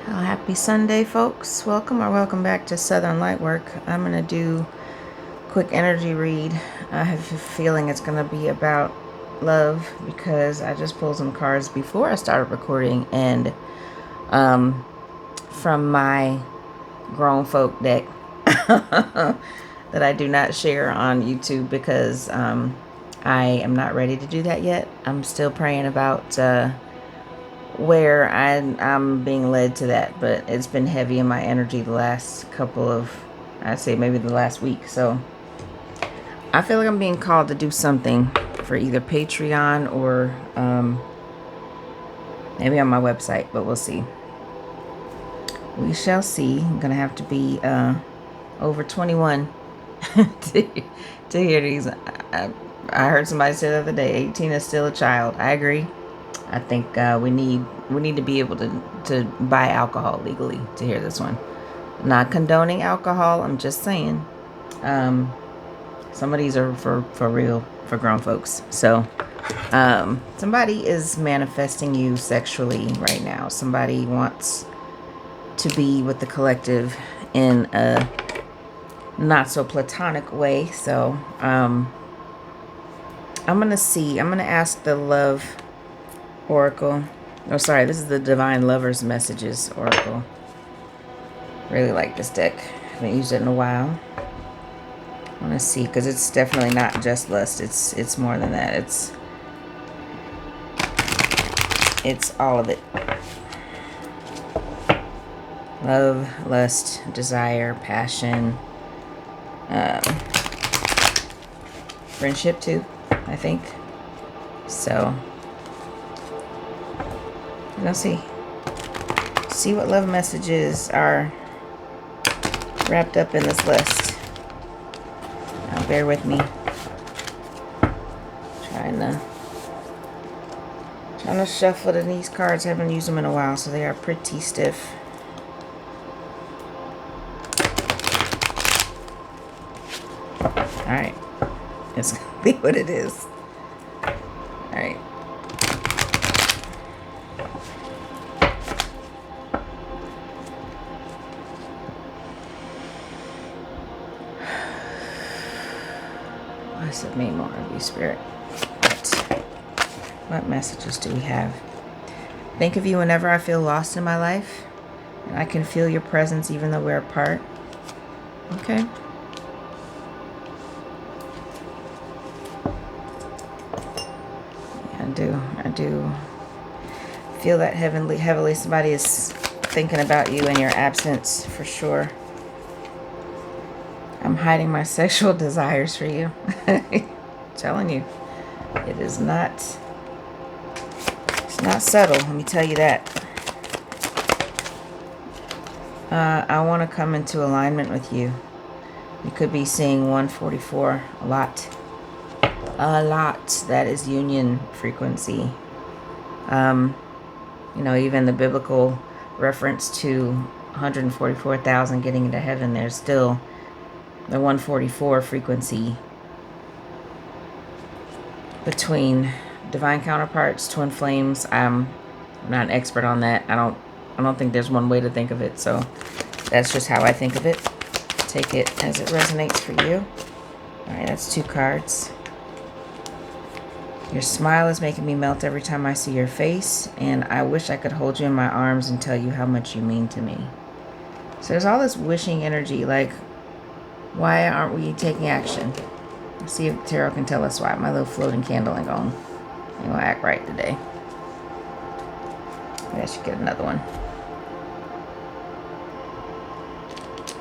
Well, happy Sunday, folks. Welcome back to Southern Lightwork. I'm going to do a quick energy read. I have a feeling it's going to be about love because I just pulled some cards before I started recording, and from my grown folk deck that I do not share on YouTube because I am not ready to do that yet. I'm still praying about where I'm being led to that, but it's been heavy in my energy the last couple of, I'd say maybe the last week. So I feel like I'm being called to do something for either Patreon or maybe on my website, but we'll see. We shall see. I'm gonna have to be over 21 to hear these. I heard somebody say the other day, 18 is still a child. I agree. I think we need to be able to buy alcohol legally to hear this one. Not condoning alcohol. I'm just saying. Some of these are for real, for grown folks. So somebody is manifesting you sexually right now. Somebody wants to be with the collective in a not so platonic way. So I'm gonna ask the love Oracle. Oh, sorry, this is the Divine Lovers Messages Oracle. Really like this deck. Haven't used it in a while. I want to see, because it's definitely not just lust. It's more than that. It's all of it. Love, lust, desire, passion, friendship too, I think. So let's see what love messages are wrapped up in this list. Now bear with me. Trying to shuffle these cards. I haven't used them in a while, so they are pretty stiff. Alright. It's gonna be what it is. Alright. Blessed me more of you, Spirit. What messages do we have? Think of you whenever I feel lost in my life, and I can feel your presence even though we're apart. Okay. Yeah, I do feel that heavily somebody is thinking about you in your absence for sure. I'm hiding my sexual desires for you. Telling you, it's not subtle, let me tell you that. I want to come into alignment with you. You could be seeing 144 a lot. That is union frequency. Even the biblical reference to 144,000 getting into heaven, there's still the 144 frequency between divine counterparts, twin flames. I'm not an expert on that. I don't think there's one way to think of it, so that's just how I think of it. Take it as it resonates for you. All right, that's 2 cards. Your smile is making me melt every time I see your face, and I wish I could hold you in my arms and tell you how much you mean to me. So there's all this wishing energy, like, why aren't we taking action? Let's see if tarot can tell us why. My little floating candle ain't going to act right today. Maybe I should get another one.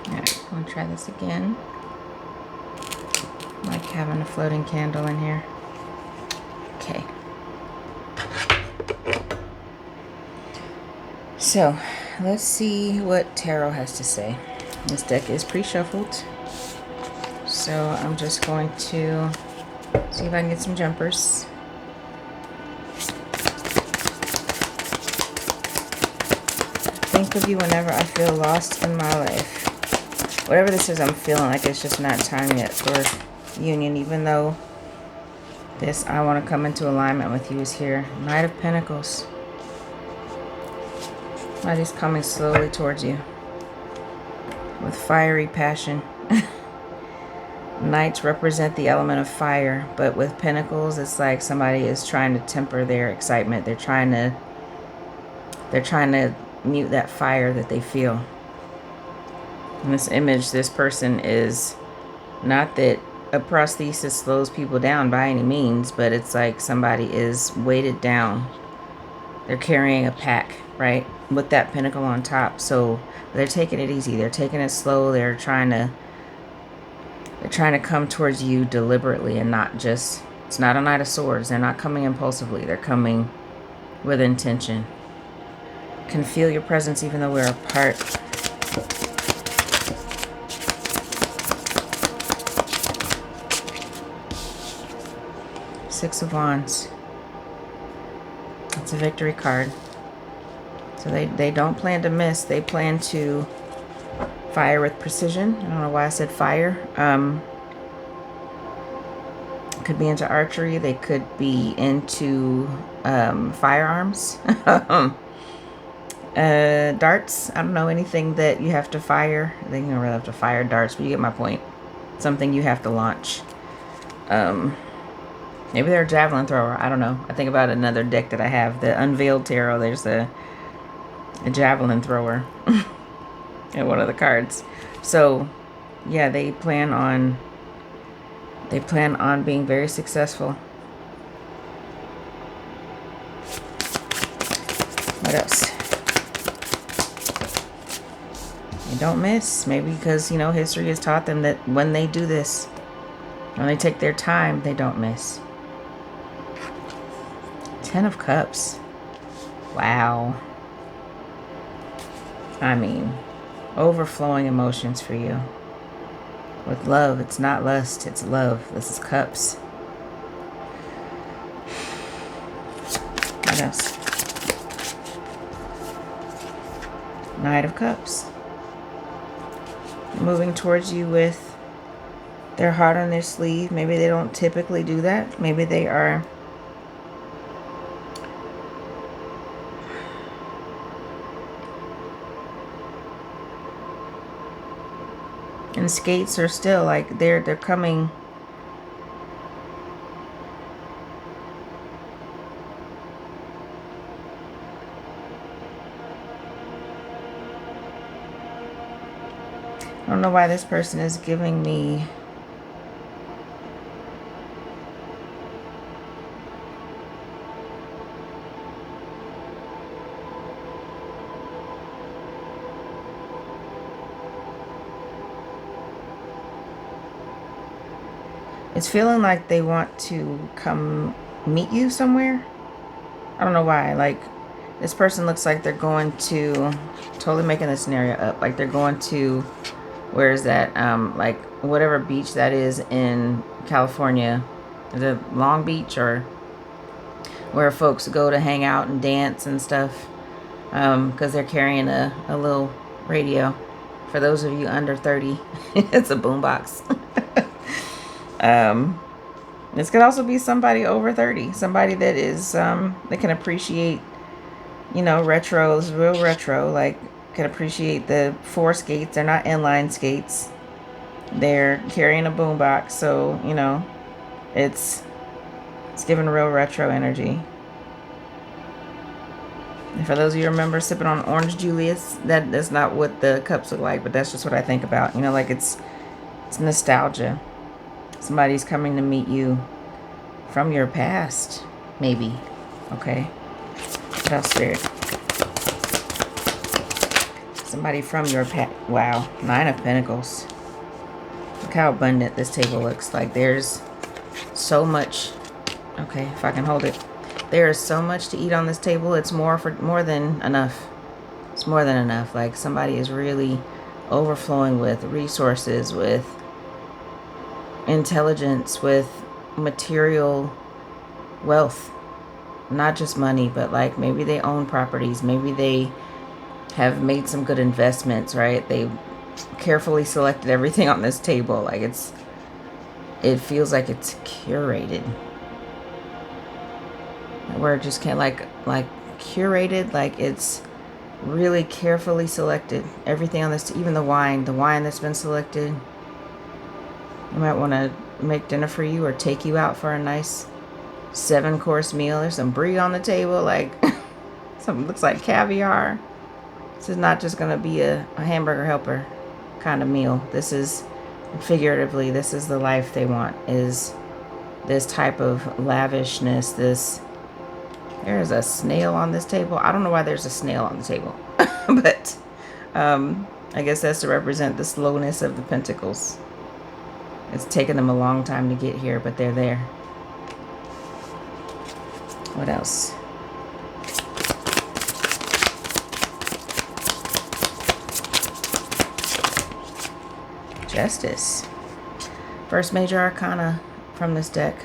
Alright, I'm going to try this again. I like having a floating candle in here. Okay. So, let's see what tarot has to say. This deck is pre-shuffled. So I'm just going to see if I can get some jumpers. Think of you whenever I feel lost in my life. Whatever this is, I'm feeling like it's just not time yet for union, even though this I want to come into alignment with you is here. Knight of Pentacles. Somebody's coming slowly towards you with fiery passion. Knights represent the element of fire, but with pentacles, it's like somebody is trying to temper their excitement. They're trying to mute that fire that they feel. In this image, this person is, not that a prosthesis slows people down by any means, but it's like somebody is weighted down. They're carrying a pack, right, with that pentacle on top. So they're taking it easy. They're taking it slow. They're trying to come towards you deliberately and not just, it's not a Knight of Swords. They're not coming impulsively. They're coming with intention. Can feel your presence even though we're apart. Six of Wands. It's a victory card. So they don't plan to miss. They plan to fire with precision. I don't know why I said fire. Could be into archery. They could be into firearms. Darts. I don't know, anything that you have to fire. I think you don't really have to fire darts, but you get my point. Something you have to launch. Maybe they're a javelin thrower. I don't know. I think about another deck that I have, the Unveiled Tarot. There's a javelin thrower in one of the cards. So, yeah, they plan on being very successful. What else? They don't miss. Maybe because, you know, history has taught them that when they do this, when they take their time, they don't miss. 10 of Cups. Wow. I mean, overflowing emotions for you. With love, it's not lust, it's love. This is Cups. What else? Knight of Cups. Moving towards you with their heart on their sleeve. Maybe they don't typically do that. Maybe they are and skates are still like they're coming. I don't know why this person is giving me it's feeling like they want to come meet you somewhere. I don't know why. Like, this person looks like they're going to, totally making the scenario up, like they're going to, where is that? Like whatever beach that is in California. Is it Long Beach, or where folks go to hang out and dance and stuff? Because they're carrying a little radio. For those of you under 30, it's a boombox. This could also be somebody over 30, somebody that is that can appreciate, you know, retro. Is real retro, like can appreciate the 4 skates. They're not inline skates, they're carrying a boombox, so you know it's giving real retro energy. And for those of you who remember sipping on Orange Julius, that's not what the cups look like, but that's just what I think about, you know, like it's nostalgia. Somebody's coming to meet you from your past, maybe. Okay. What else, Spirit? Somebody from your past. Wow. 9 of Pentacles. Look how abundant this table looks. Like there's so much. Okay, if I can hold it. There is so much to eat on this table. It's more than enough. It's more than enough. Like somebody is really overflowing with resources, with intelligence, with material wealth. Not just money, but like maybe they own properties, maybe they have made some good investments, right? They carefully selected everything on this table. Like it feels like it's curated. Where it just can't like curated, like it's Really carefully selected. Everything on this, even the wine that's been selected. You might want to make dinner for you or take you out for a nice 7-course meal. There's some brie on the table, like something looks like caviar. This is not just going to be a hamburger helper kind of meal. This is, figuratively, this is the life they want, is this type of lavishness. There's a snail on this table. I don't know why there's a snail on the table, but I guess that's to represent the slowness of the pentacles. It's taken them a long time to get here, but they're there. What else? Justice. First major arcana from this deck.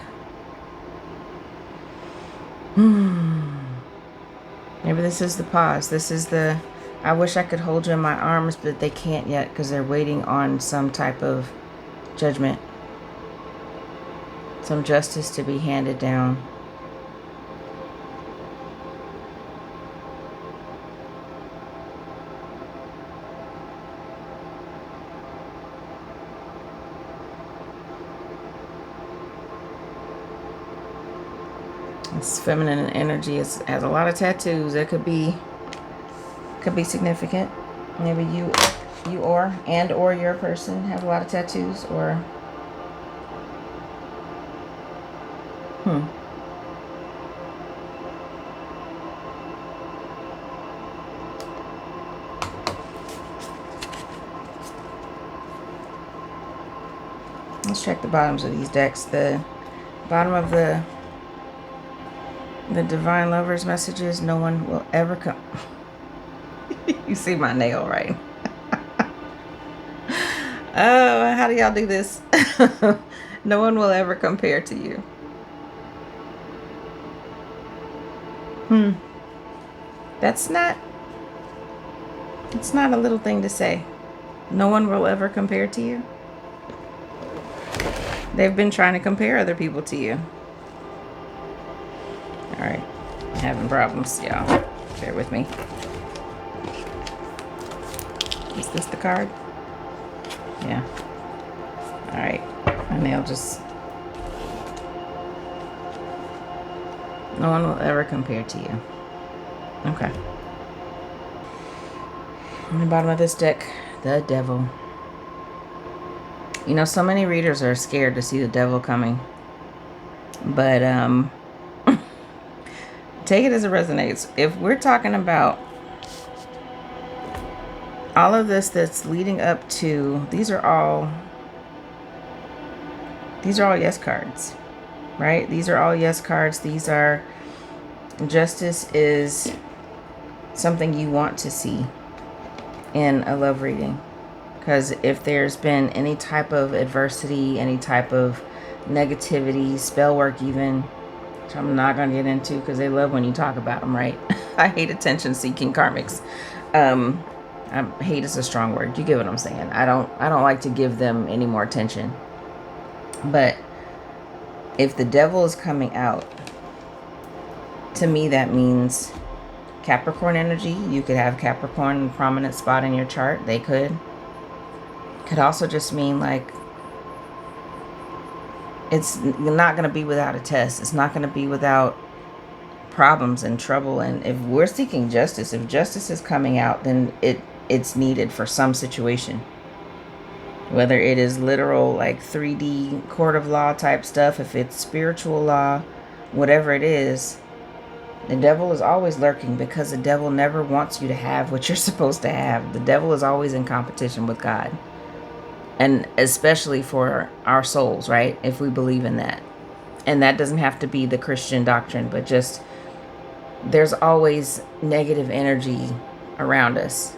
Maybe this is the pause. This is the, I wish I could hold you in my arms, but they can't yet because they're waiting on some type of judgment. Some justice to be handed down. This feminine energy has a lot of tattoos. That could be significant. Maybe you or your person have a lot of tattoos, or let's check the bottoms of these decks. The bottom of the Divine Lover's messages, no one will ever come. You see my nail, right? Oh, how do y'all do this? No one will ever compare to you. It's not a little thing to say. No one will ever compare to you. They've been trying to compare other people to you. All right, I'm having problems, y'all. Bear with me. Is this the card? Yeah. All right, my nail just... No one will ever compare to you. Okay. On the bottom of this deck, the devil. You know, so many readers are scared to see the devil coming. But take it as it resonates. If we're talking about all of this that's leading up to, these are all yes cards, right? These are all yes cards. These are, justice is something you want to see in a love reading. Because if there's been any type of adversity, any type of negativity, spell work even, which I'm not going to get into because they love when you talk about them, right? I hate attention-seeking karmics. Hate is a strong word. You get what I'm saying. I don't like to give them any more attention. But if the devil is coming out, to me that means Capricorn energy. You could have Capricorn in a prominent spot in your chart. They could. Could also just mean like it's not going to be without a test. It's not going to be without problems and trouble. And if we're seeking justice, if justice is coming out, then it's needed for some situation. Whether it is literal, like 3D court of law type stuff, if it's spiritual law, whatever it is, the devil is always lurking because the devil never wants you to have what you're supposed to have. The devil is always in competition with God. And especially for our souls, right? If we believe in that. And that doesn't have to be the Christian doctrine, but just there's always negative energy around us.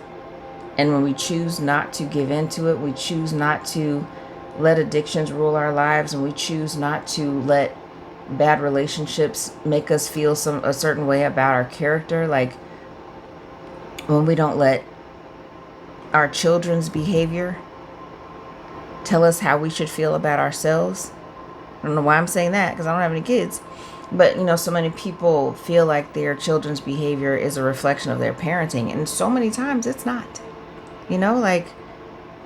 And when we choose not to give into it, we choose not to let addictions rule our lives, and we choose not to let bad relationships make us feel a certain way about our character. Like when we don't let our children's behavior tell us how we should feel about ourselves. I don't know why I'm saying that because I don't have any kids. But, you know, so many people feel like their children's behavior is a reflection of their parenting. And so many times it's not. You know, like,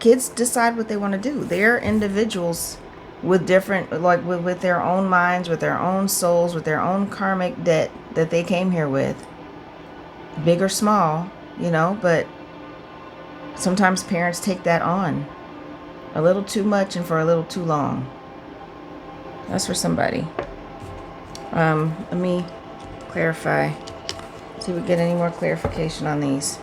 kids decide what they want to do. They're individuals with different, like, with their own minds, with their own souls, with their own karmic debt that they came here with. Big or small, you know, but sometimes parents take that on a little too much and for a little too long. That's for somebody. Let me clarify. See if we get any more clarification on these.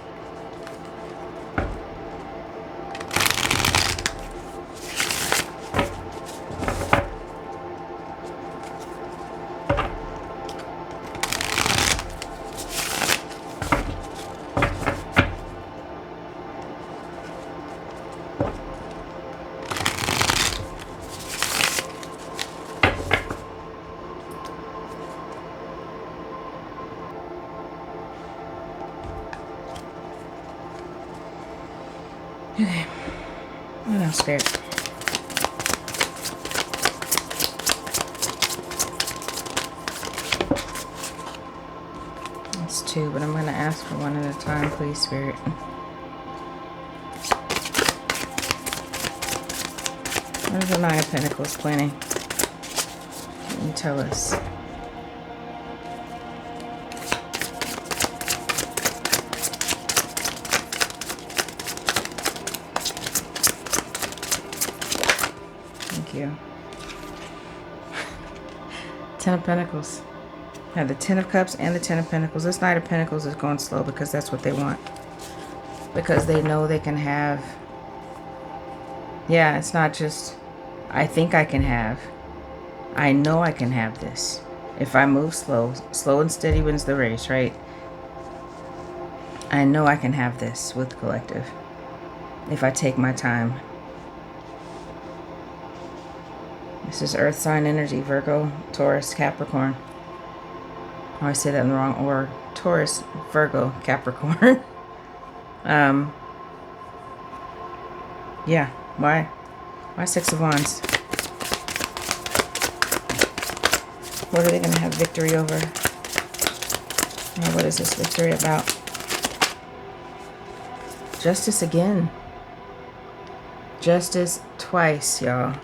Okay. What else, Spirit? That's 2, but I'm going to ask for 1 at a time, please, Spirit. What is the 9 of Pentacles planning? Can you tell us? You. 10 of Pentacles. I have the 10 of Cups and the 10 of Pentacles. This Knight of Pentacles is going slow because that's what they want. Because they know they can have. Yeah, it's not just, I think I can have. I know I can have this. If I move slow, slow and steady wins the race, right? I know I can have this with the collective. If I take my time. This is Earth sign energy, Virgo, Taurus, Capricorn. Oh, I say that in the wrong order. Taurus, Virgo, Capricorn. Yeah, why? Why 6 of Wands? What are they going to have victory over? Or what is this victory about? Justice again. Justice twice, y'all.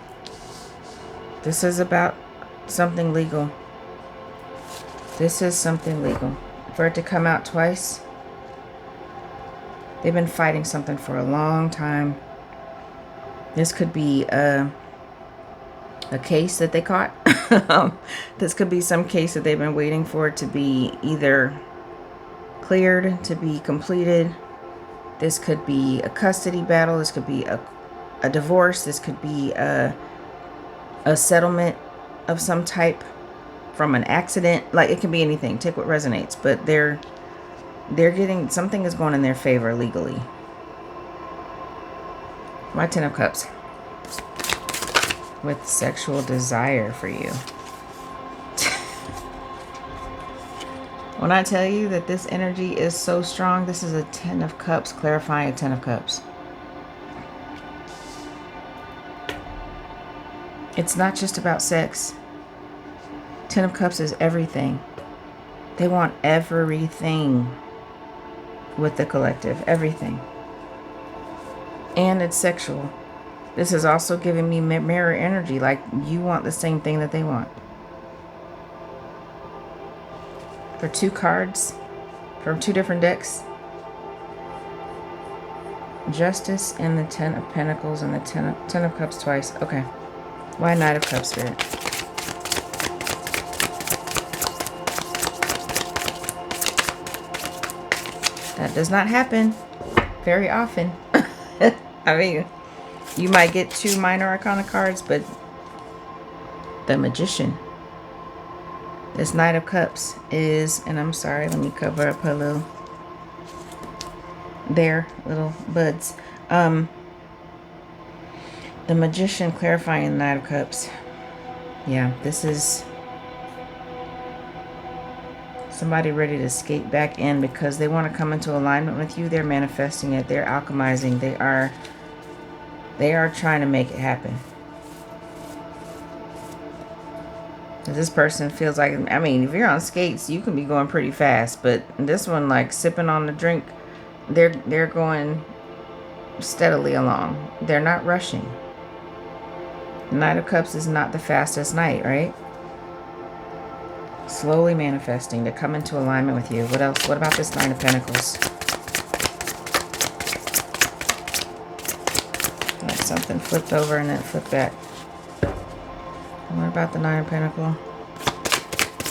This is about something legal. This is something legal. For it to come out twice, they've been fighting something for a long time. This could be a case that they caught. This could be some case that they've been waiting for it to be either cleared, to be completed. This could be a custody battle. This could be a divorce. This could be a settlement of some type from an accident. Like, it can be anything. Take what resonates. But they're getting, something is going in their favor legally. My 10 of Cups. With sexual desire for you. When I tell you that this energy is so strong, this is a 10 of Cups, clarifying a 10 of Cups. It's not just about sex. 10 of Cups is everything. They want everything with the collective. Everything. And it's sexual. This is also giving me mirror energy. Like, you want the same thing that they want. For 2 cards from 2 different decks. Justice and the 10 of Pentacles and the 10 of Cups twice. Okay. Why Knight of Cups, Spirit? That does not happen very often. I mean, you might get 2 minor arcana cards, but the Magician. This Knight of Cups is, and I'm sorry, let me cover up her little buds. The Magician clarifying the Knight of Cups. Yeah, this is somebody ready to skate back in because they want to come into alignment with you. They're manifesting it. They're alchemizing. They are trying to make it happen. This person feels like, I mean, if you're on skates, you can be going pretty fast, but this one, like sipping on the drink, they're going steadily along. They're not rushing. Knight of Cups is not the fastest knight, right? Slowly manifesting to come into alignment with you. What else? What about this Nine of Pentacles? Like something flipped over and then flipped back. And what about the Nine of Pentacles?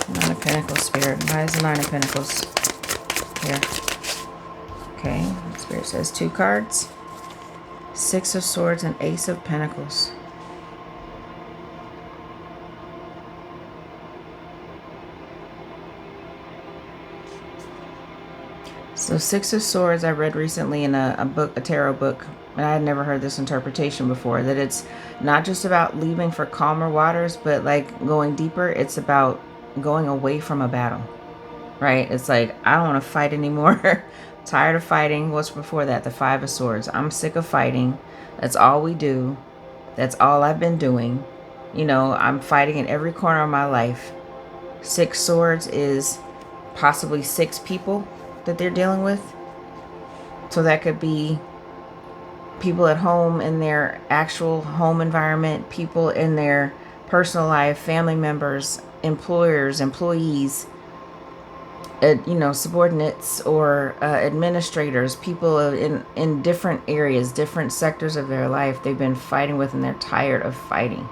Nine of Pentacles, Spirit. Why is the Nine of Pentacles here? Okay, Spirit says 2 cards. 6 of Swords and Ace of Pentacles. So 6 of Swords I read recently in a book, a tarot book, and I had never heard this interpretation before, that it's not just about leaving for calmer waters, but like going deeper. It's about going away from a battle, right? It's like, I don't want to fight anymore. Tired of fighting. What's before that? The 5 of Swords. I'm sick of fighting. That's all we do. That's all I've been doing. You know, I'm fighting in every corner of my life. 6 Swords is possibly 6 people that they're dealing with. So that could be people at home in their actual home environment, people in their personal life, family members, employers, employees, you know, subordinates or administrators, people in different areas, different sectors of their life they've been fighting with, and they're tired of fighting.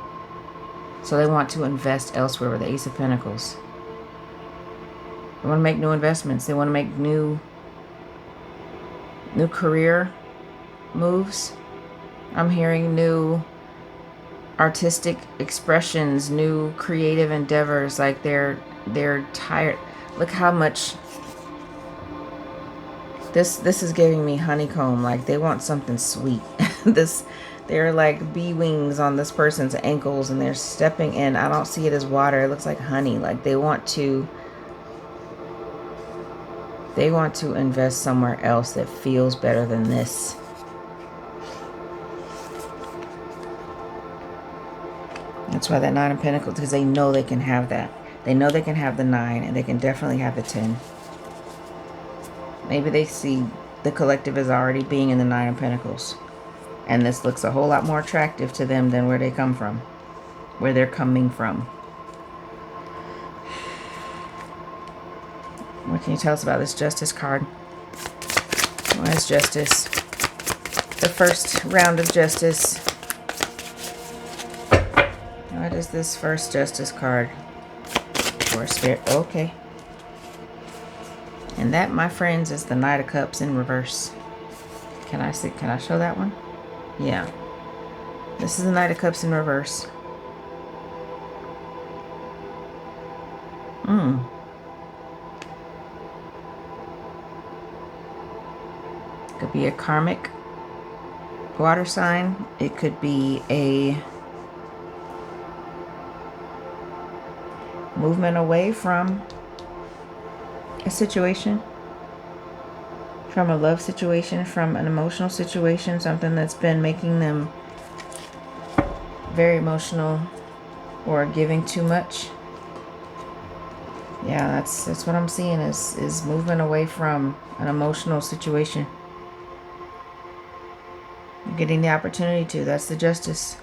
So they want to invest elsewhere with the Ace of Pentacles. They want to make new investments. They want to make new career moves. I'm hearing new artistic expressions, new creative endeavors. Like they're tired. Look how much this is giving me honeycomb. Like they want something sweet. They're like bee wings on this person's ankles, and they're stepping in. I don't see it as water. It looks like honey. Like they want to invest somewhere else that feels better than this. That's why that 9 of Pentacles, because they know they can have that. They know they can have the 9, and they can definitely have the 10. Maybe they see the collective as already being in the 9 of Pentacles, and this looks a whole lot more attractive to them than where they come from, where they're coming from. What can you tell us about this Justice card? What is Justice? The first round of Justice. What is this first Justice card for Spirit? Okay. And that, my friends, is the Knight of Cups in reverse. Can I see? Can I show that one? Yeah. This is the Knight of Cups in reverse. Could be a karmic water sign. It could be a movement away from a situation, from a love situation, from an emotional situation, something that's been making them very emotional or giving too much. Yeah, that's what I'm seeing is movement away from an emotional situation. Getting the opportunity to. That's the Justice.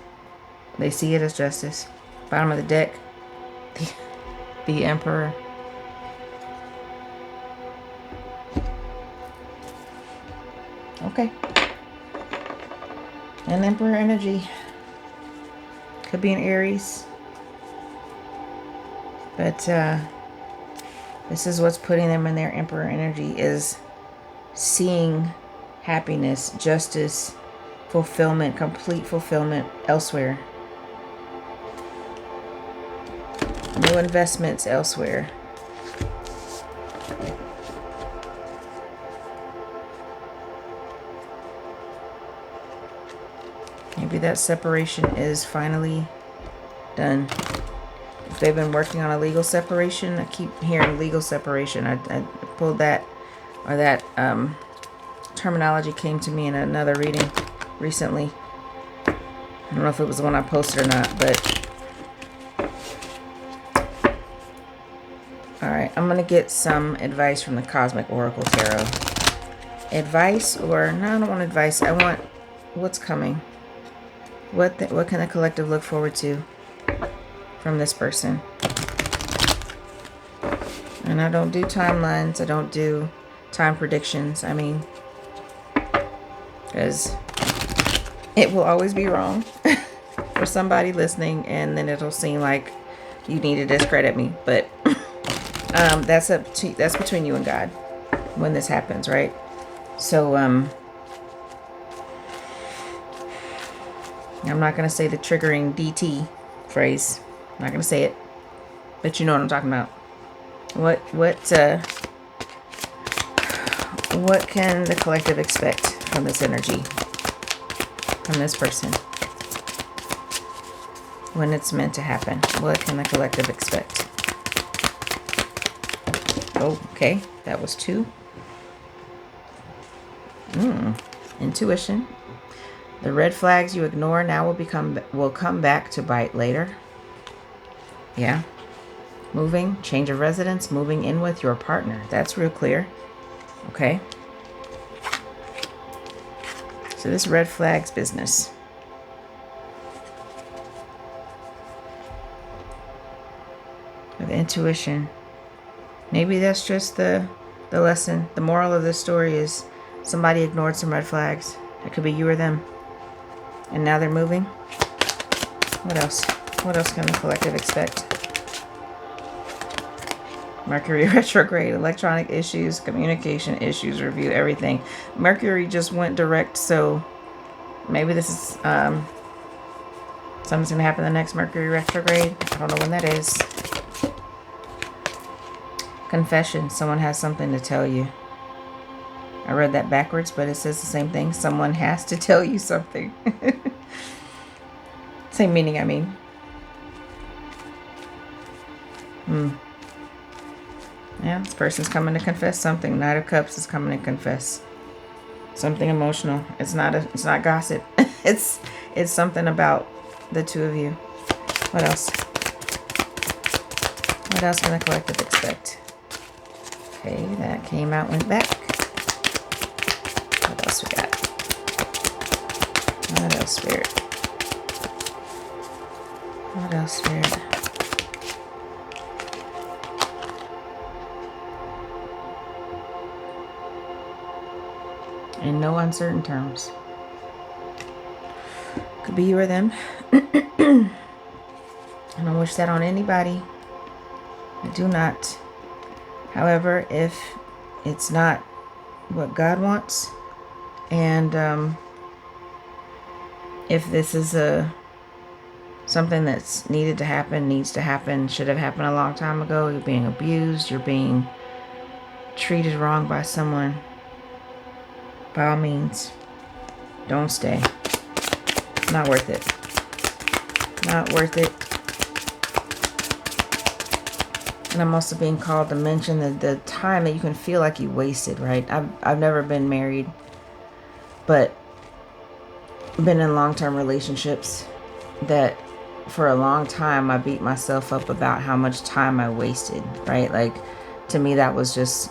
They see it as Justice. Bottom of the deck, the Emperor. Okay. An Emperor energy. Could be an Aries. But this is what's putting them in their Emperor energy, is seeing happiness, justice, fulfillment, complete fulfillment elsewhere. New investments elsewhere. Maybe that separation is finally done. If they've been working on a legal separation, I keep hearing legal separation. I pulled that, or that terminology came to me in another reading recently. I don't know if it was the one I posted or not, but All right, I'm going to get some advice from the Cosmic Oracle Tarot. Advice, or no, I don't want advice. I want what's coming. What can the collective look forward to from this person? And I don't do timelines. I don't do time predictions. I mean, because it will always be wrong for somebody listening, and then it'll seem like you need to discredit me. But that's between you and God when this happens, right? So I'm not going to say the triggering DT phrase. I'm not going to say it, but you know what I'm talking about. What can the collective expect from this energy, from this person, when it's meant to happen? What can the collective expect? Oh, okay, that was 2. Intuition. The red flags you ignore now will come back to bite later. Yeah. Moving, change of residence, moving in with your partner. That's real clear. Okay. So this red flags business. With intuition. Maybe that's just the lesson. The moral of this story is somebody ignored some red flags. It could be you or them. And now they're moving. What else? What else can the collective expect? Mercury retrograde, electronic issues, communication issues, review everything. Mercury just went direct, so maybe this is something's going to happen the next Mercury retrograde. I don't know when that is. Confession. Someone has something to tell you. I read that backwards, but it says the same thing. Someone has to tell you something. Same meaning, I mean. Yeah, this person's coming to confess something. Knight of Cups is coming to confess something emotional. It's not gossip. it's something about the two of you. What else? What else can the collective expect? Okay, that came out, went back. What else we got? What else, Spirit? What else, Spirit? In no uncertain terms. Could be you or them. I don't wish that on anybody. I do not. However, if it's not what God wants, and if this is something that's needed to happen, needs to happen, should have happened a long time ago, you're being abused, you're being treated wrong by someone, by all means, don't stay. Not worth it. Not worth it. And I'm also being called to mention the time that you can feel like you wasted, right? I've never been married, but been in long-term relationships that for a long time I beat myself up about how much time I wasted, right? Like, to me that was just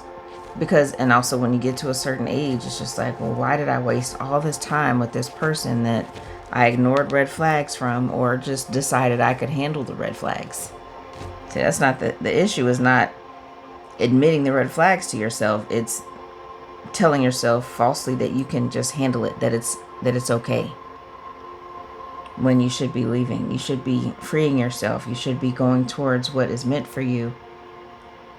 because, and also when you get to a certain age, it's just like, well, why did I waste all this time with this person that I ignored red flags from, or just decided I could handle the red flags? See, that's not the issue is not admitting the red flags to yourself. It's telling yourself falsely that you can just handle it, that it's okay. When you should be leaving, you should be freeing yourself. You should be going towards what is meant for you.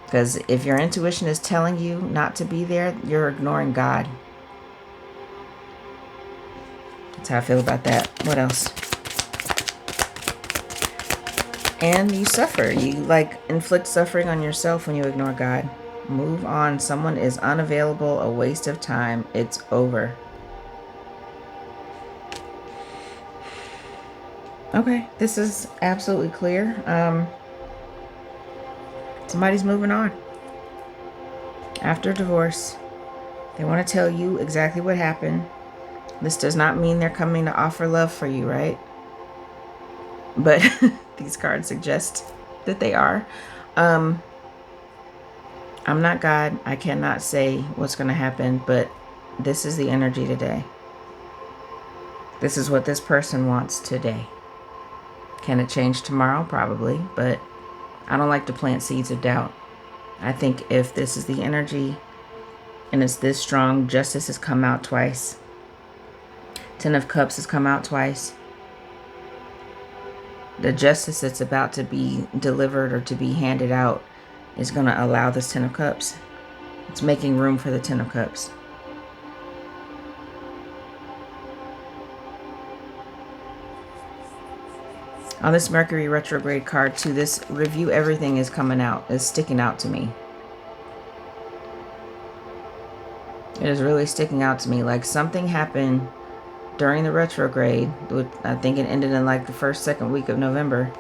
Because if your intuition is telling you not to be there, you're ignoring God. That's how I feel about that. What else? And you suffer. You inflict suffering on yourself when you ignore God. Move on. Someone is unavailable, a waste of time. It's over. Okay, this is absolutely clear. Somebody's moving on. After divorce, they want to tell you exactly what happened. This does not mean they're coming to offer love for you, right? But these cards suggest that they are. I'm not God. I cannot say what's going to happen, but this is the energy today. This is what this person wants today. Can it change tomorrow? Probably, but I don't like to plant seeds of doubt. I think if this is the energy and it's this strong, justice has come out twice. 10 of Cups has come out twice. The justice that's about to be delivered or to be handed out is going to allow this 10 of Cups. It's making room for the 10 of Cups. On this Mercury retrograde card too, this review everything is coming out, is sticking out to me. It is really sticking out to me. Like something happened during the retrograde. I think it ended in like the first, second week of November.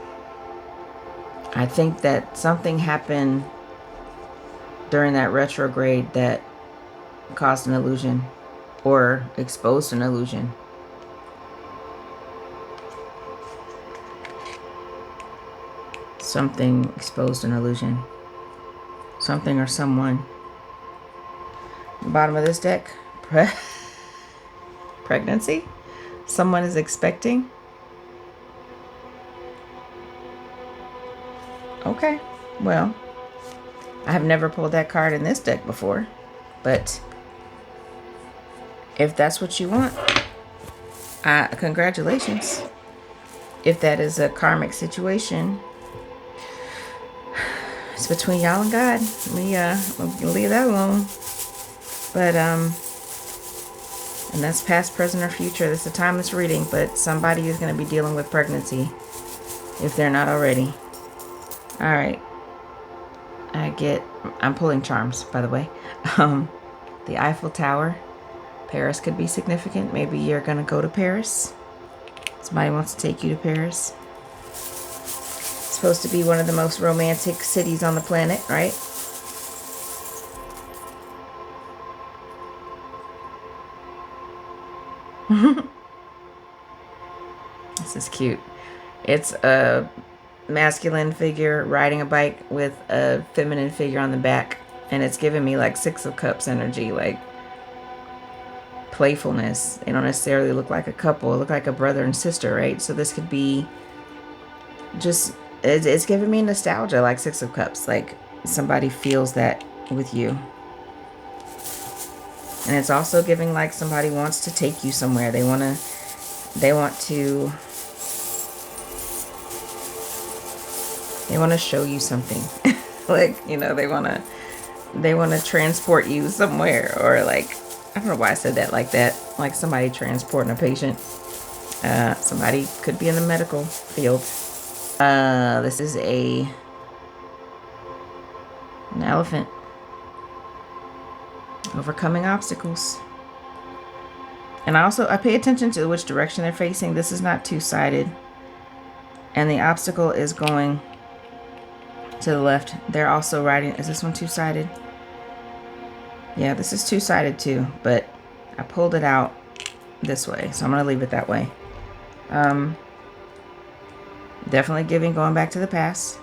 I think that something happened during that retrograde that caused an illusion or exposed an illusion. Something exposed an illusion. Something or someone. The bottom of this deck. Pregnancy? Someone is expecting? Okay. Well, I have never pulled that card in this deck before. But if that's what you want, congratulations. If that is a karmic situation, it's between y'all and God. We'll leave that alone. But, and that's past, present, or future. This is a timeless reading, but somebody is going to be dealing with pregnancy if they're not already. All right. I'm pulling charms, by the way. The Eiffel Tower. Paris could be significant. Maybe you're going to go to Paris. Somebody wants to take you to Paris. It's supposed to be one of the most romantic cities on the planet, right? This is cute. It's a masculine figure riding a bike with a feminine figure on the back, and it's giving me like 6 of Cups energy, like playfulness. They don't necessarily look like a couple. They look like a brother and sister, right? So this could be just, it's giving me nostalgia, like 6 of Cups, like somebody feels that with you. And it's also giving like somebody wants to take you somewhere. They want to show you something. Like, you know, they want to transport you somewhere, or like, I don't know why I said that like that. Like somebody transporting a patient. Somebody could be in the medical field. This is an elephant. Overcoming obstacles. And I pay attention to which direction they're facing. This is not two-sided. And the obstacle is going to the left. They're also riding. Is this one two-sided? Yeah, this is two-sided too, but I pulled it out this way, so I'm going to leave it that way. Definitely giving going back to the past.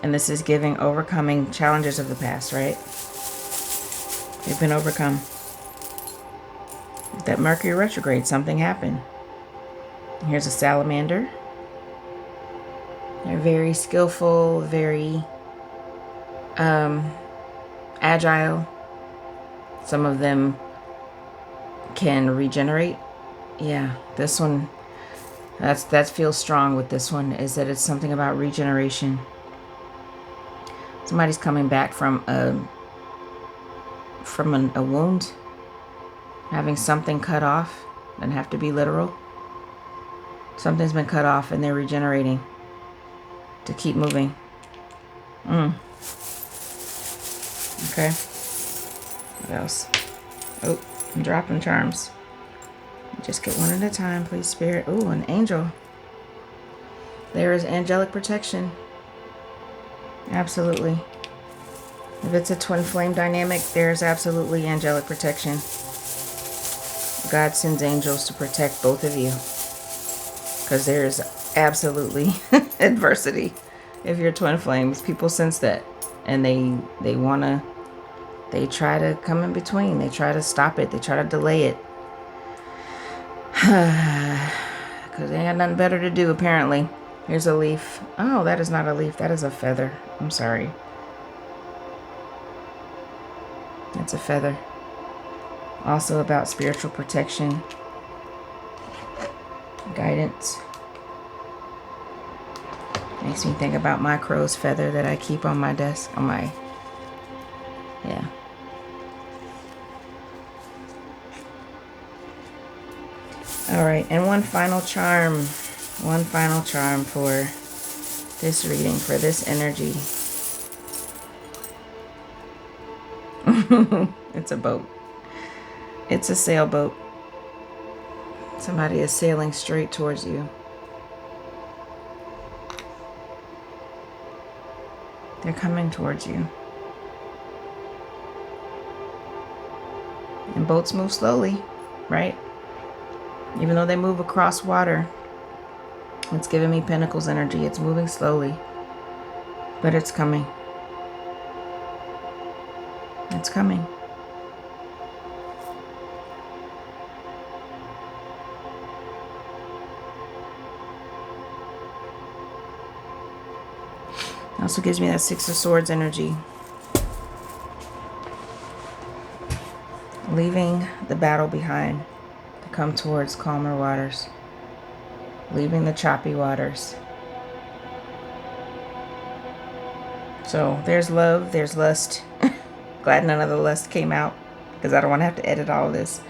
And this is giving overcoming challenges of the past, right? They've been overcome. That Mercury retrograde, something happened. Here's a salamander. They're very skillful, very agile. Some of them can regenerate. Yeah, this one, that feels strong with this one, is that it's something about regeneration. Somebody's coming back from a wound, having something cut off. Doesn't have to be literal. Something's been cut off and they're regenerating to keep moving. Okay. What else? Oh, I'm dropping charms. Just get one at a time, please, Spirit. Ooh, an angel. There is angelic protection. Absolutely. If it's a twin flame dynamic, there's absolutely angelic protection. God sends angels to protect both of you. Because there's absolutely adversity if you're twin flames. People sense that. And they want to They try to come in between. They try to stop it. They try to delay it. Because they had nothing better to do, apparently. Here's a leaf. Oh, that is not a leaf. That is a feather. I'm sorry. It's a feather. Also about spiritual protection. Guidance. Makes me think about my crow's feather that I keep on my desk. On my... Yeah. Alright, and one final charm. One final charm for this reading, for this energy. It's a boat. It's a sailboat. Somebody is sailing straight towards you. They're coming towards you. And boats move slowly, right? Even though they move across water, it's giving me Pentacles energy. It's moving slowly, but it's coming. It's coming. Also gives me that Six of Swords energy. Leaving the battle behind to come towards calmer waters. Leaving the choppy waters. So there's love, there's lust. Glad none of the lust came out because I don't want to have to edit all of this.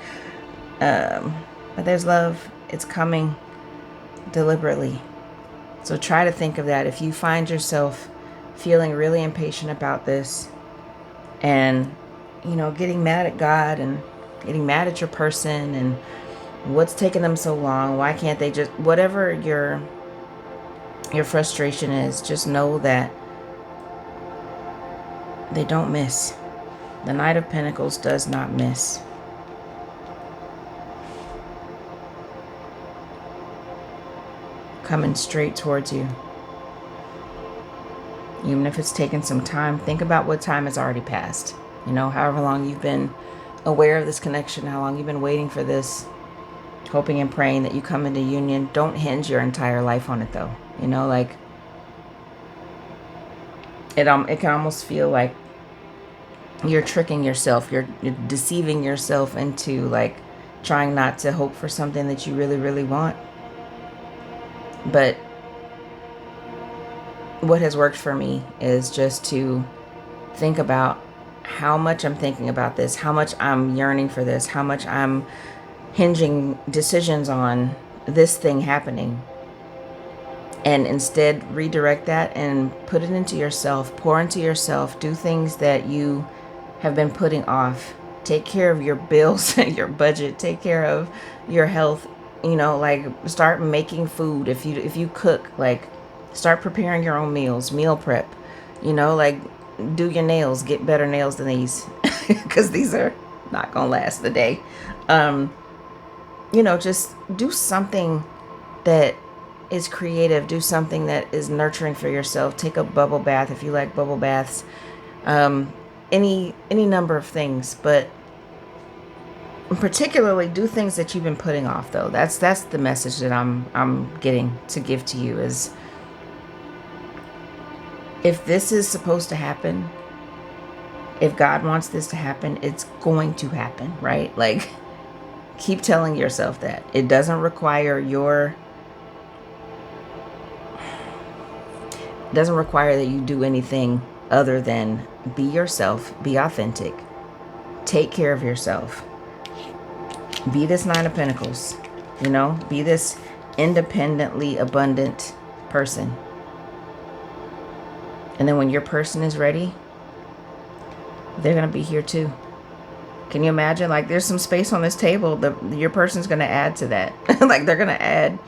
But there's love. It's coming deliberately. So try to think of that. If you find yourself feeling really impatient about this and, you know, getting mad at God and getting mad at your person and what's taking them so long, why can't they just, whatever your frustration is, just know that they don't miss. The Knight of Pentacles does not miss. Coming straight towards you. Even if it's taken some time, think about what time has already passed. You know, however long you've been aware of this connection, how long you've been waiting for this, hoping and praying that you come into union. Don't hinge your entire life on it, though. You know, like, it can almost feel like you're tricking yourself. You're deceiving yourself into, like, trying not to hope for something that you really, really want. But what has worked for me is just to think about how much I'm thinking about this, how much I'm yearning for this, how much I'm hinging decisions on this thing happening. And instead redirect that and put it into yourself, pour into yourself, do things that you have been putting off. Take care of your bills, your budget, take care of your health, you know, like start making food. If you cook, like start preparing your own meals, meal prep, you know, like do your nails, get better nails than these because these are not gonna last the day. You know, just do something that is creative, do something that is nurturing for yourself. Take a bubble bath if you like bubble baths. Any number of things, but particularly do things that you've been putting off, though. That's the message that I'm getting to give to you is, if this is supposed to happen, if God wants this to happen, it's going to happen, right? Like, keep telling yourself that. It doesn't require that you do anything other than be yourself, be authentic, take care of yourself. Be this Nine of Pentacles, you know, be this independently abundant person. And then when your person is ready, they're going to be here too. Can you imagine? Like, there's some space on this table. Your person's going to add to that. Like, they're going to add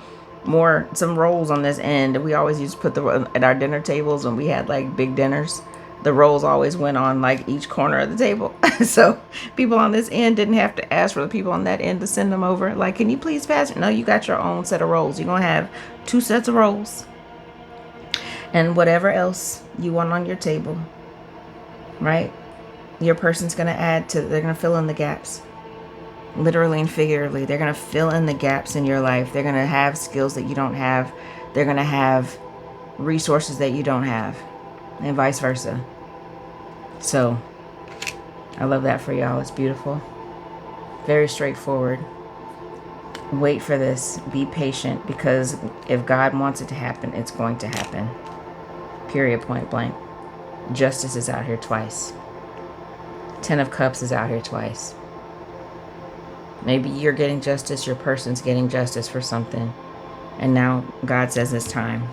some rolls on this end. We always used to put at our dinner tables when we had like big dinners. The rolls always went on like each corner of the table. So people on this end didn't have to ask for the people on that end to send them over. Like, can you please pass it? No, you got your own set of rolls. You're going to have 2 sets of rolls. And whatever else you want on your table, right? your person's going to add to, they're going to fill in the gaps. Literally and figuratively, they're going to fill in the gaps in your life. They're going to have skills that you don't have. They're going to have resources that you don't have, and vice versa. So I love that for y'all. It's beautiful. Very straightforward. Wait for this. Be patient, because if God wants it to happen, it's going to happen. Period, point blank. Justice is out here twice. 10 of Cups is out here twice. Maybe you're getting justice, your person's getting justice for something. And now God says it's time.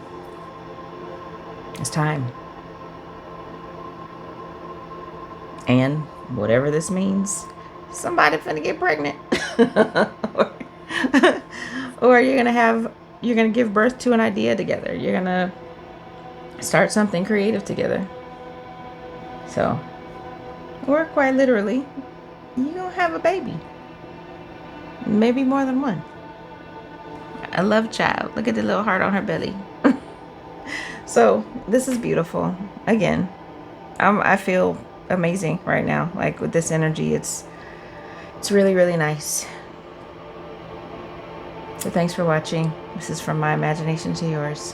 It's time. And whatever this means, somebody finna get pregnant. Or you're gonna give birth to an idea together. You're gonna start something creative together. So, or quite literally, you're gonna have a baby. Maybe more than one. I love child. Look at the little heart on her belly. So this is beautiful. Again, I feel amazing right now. Like with this energy, it's really, really nice. So thanks for watching. This is from my imagination to yours.